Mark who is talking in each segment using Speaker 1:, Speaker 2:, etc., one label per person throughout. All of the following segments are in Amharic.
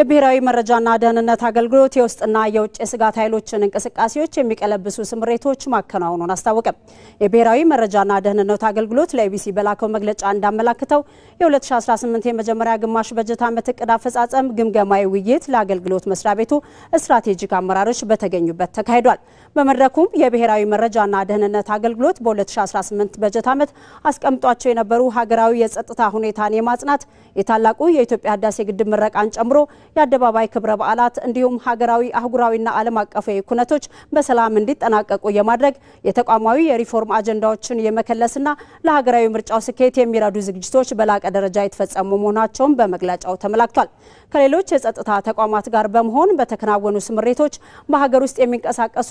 Speaker 1: የብሔራዊ መረጃና ደህንነት አገልግሎት የውስጥና የውጭ የስጋት ኃይሎችን እንቅስቃሴዎች የሚቀለብሱ ስምሪቶች ማከናወኑን አስታወቀ። የብሔራዊ መረጃና ደህንነት አገልግሎት ለኢቢሲ በላከው መግለጫ እንዳመላክተው የ2018 የመጀመሪያ ግማሽ በጀት ዓመት ዕቅድ አፈጻጸም ግምገማዊ ውይይት ለአገልግሎት መስሪያ ቤቱ ስትራቴጂክ አመራሮች በተገኙበት ተካሂዷል። በመድረኩም የብሔራዊ መረጃና ደህንነት አገልግሎት በ2018 በጀት ዓመት አስቀምጧቸው የነበሩ ሀገራዊ የጸጥታ ሁኔታን የማጽናት የታላቁ የኢትዮጵያ ህዳሴ ግድብ ምረቃን ጨምሮ የአደባባይ ክብረ በዓላት እንዲሁም ሀገራዊ አህጉራዊና ዓለም አቀፋዊ ኩነቶች በሰላም እንዲጠናቀቁ የማድረግ የተቋማዊ የሪፎርም አጀንዳዎችን የመከለስና ለሀገራዊ ምርጫው ስኬት የሚረዱ ዝግጅቶች በላቀ ደረጃ የተፈጸሙ መሆናቸውን በመግለጫው ተመላክቷል። ከሌሎች የጸጥታ ተቋማት ጋር በመሆን በተከናወኑ ስምሪቶች በሀገር ውስጥ የሚንቀሳቀሱ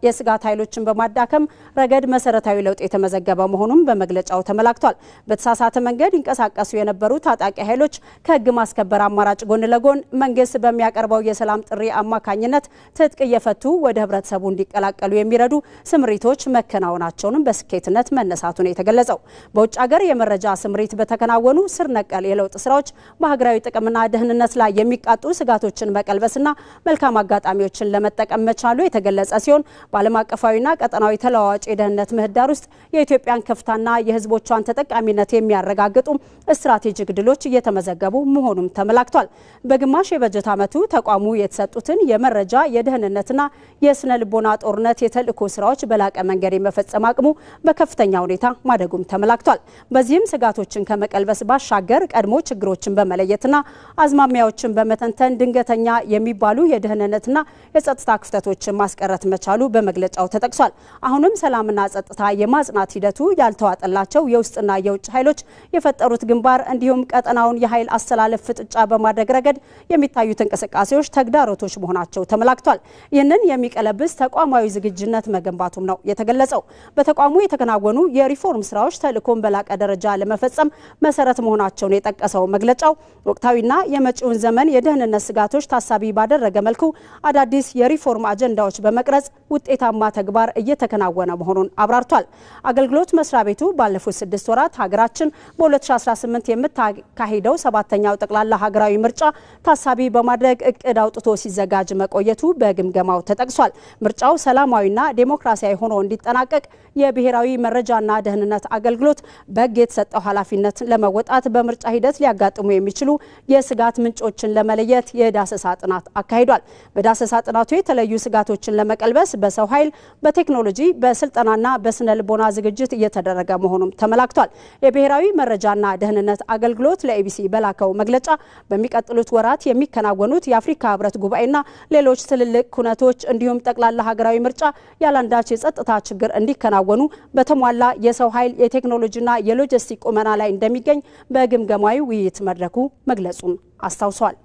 Speaker 1: የስጋት ኃይሎችን በማዳከም ረገድ መሰረታዊ ለውጥ የተመዘገበ መሆኑን በመግለጫው ተመላክቷል። በተሳሳተ መንገድ ይንቀሳቀሱ የነበሩ ታጣቂ ኃይሎች ከህግ ማስከበር አማራጭ ጎን ለጎን መንግስት በሚያቀርበው የሰላም ጥሪ አማካኝነት ትጥቅ እየፈቱ ወደ ህብረተሰቡ እንዲቀላቀሉ የሚረዱ ስምሪቶች መከናወናቸውን በስኬትነት መነሳቱን የተገለጸው በውጭ ሀገር የመረጃ ስምሪት በተከናወኑ ስር ነቀል የለውጥ ስራዎች በሀገራዊ ጥቅምና ደህንነት ላይ የሚቃጡ ስጋቶችን መቀልበስና መልካም አጋጣሚዎችን ለመጠቀም መቻሉ የተገለጸ ሲሆን በዓለም አቀፋዊና ቀጠናዊ ተለዋዋጭ የደህንነት ምህዳር ውስጥ የኢትዮጵያን ከፍታና የህዝቦቿን ተጠቃሚነት የሚያረጋግጡ ስትራቴጂክ ድሎች እየተመዘገቡ መሆኑም ተመላክቷል። በግማሽ የበጀት ዓመቱ ተቋሙ የተሰጡትን የመረጃ የደህንነትና የስነ ልቦና ጦርነት የተልእኮ ስራዎች በላቀ መንገድ የመፈጸም አቅሙ በከፍተኛ ሁኔታ ማደጉም ተመላክቷል። በዚህም ስጋቶችን ከመቀልበስ ባሻገር ቀድሞ ችግሮችን በመለየትና አዝማሚያዎችን በመተንተን ድንገተኛ የሚባሉ የደህንነትና የጸጥታ ክፍተቶችን ማስቀረት መቻሉ በመግለጫው ተጠቅሷል። አሁንም ሰላምና ጸጥታ የማጽናት ሂደቱ ያልተዋጠላቸው የውስጥና የውጭ ኃይሎች የፈጠሩት ግንባር እንዲሁም ቀጠናውን የኃይል አስተላለፍ ፍጥጫ በማድረግ ረገድ የሚታዩት እንቅስቃሴዎች ተግዳሮቶች መሆናቸው ተመላክቷል። ይህንን የሚቀለብስ ተቋማዊ ዝግጁነት መገንባቱም ነው የተገለጸው። በተቋሙ የተከናወኑ የሪፎርም ስራዎች ተልእኮን በላቀ ደረጃ ለመፈጸም መሰረት መሆናቸውን የጠቀሰው መግለጫው ወቅታዊና የመጪውን ዘመን የደህንነት ስጋቶች ታሳቢ ባደረገ መልኩ አዳዲስ የሪፎርም አጀንዳዎች በመቅረጽ ውጤታማ ተግባር እየተከናወነ መሆኑን አብራርቷል። አገልግሎት መስሪያ ቤቱ ባለፉት 6 ወራት ሀገራችን በ2018 የምታካሂደው 7ኛው ጠቅላላ ሀገራዊ ምርጫ ታሳቢ በማድረግ እቅድ አውጥቶ ሲዘጋጅ መቆየቱ በግምገማው ተጠቅሷል። ምርጫው ሰላማዊና ዴሞክራሲያዊ ሆኖ እንዲጠናቀቅ የብሔራዊ መረጃና ደህንነት አገልግሎት በሕግ የተሰጠው ኃላፊነት ለመወጣት በምርጫ ሂደት ሊያጋጥሙ የሚችሉ የስጋት ምንጮችን ለመለየት የዳሰሳ ጥናት አካሂዷል። በዳሰሳ ጥናቱ የተለዩ ስጋቶችን ለመቀልበስ በሰው ኃይል፣ በቴክኖሎጂ፣ በስልጠናና በስነ ልቦና ዝግጅት እየተደረገ መሆኑም ተመላክቷል። የብሔራዊ መረጃና ደህንነት አገልግሎት ለኢቢሲ በላከው መግለጫ በሚቀጥሉት ወራት የሚከናወኑት የአፍሪካ ህብረት ጉባኤና ሌሎች ትልልቅ ኩነቶች እንዲሁም ጠቅላላ ሀገራዊ ምርጫ ያላንዳች የጸጥታ ችግር እንዲከናወኑ በተሟላ የሰው ኃይል የቴክኖሎጂና የሎጂስቲክ ቁመና ላይ እንደሚገኝ በግምገማዊ ውይይት መድረኩ መግለጹን አስታውሷል።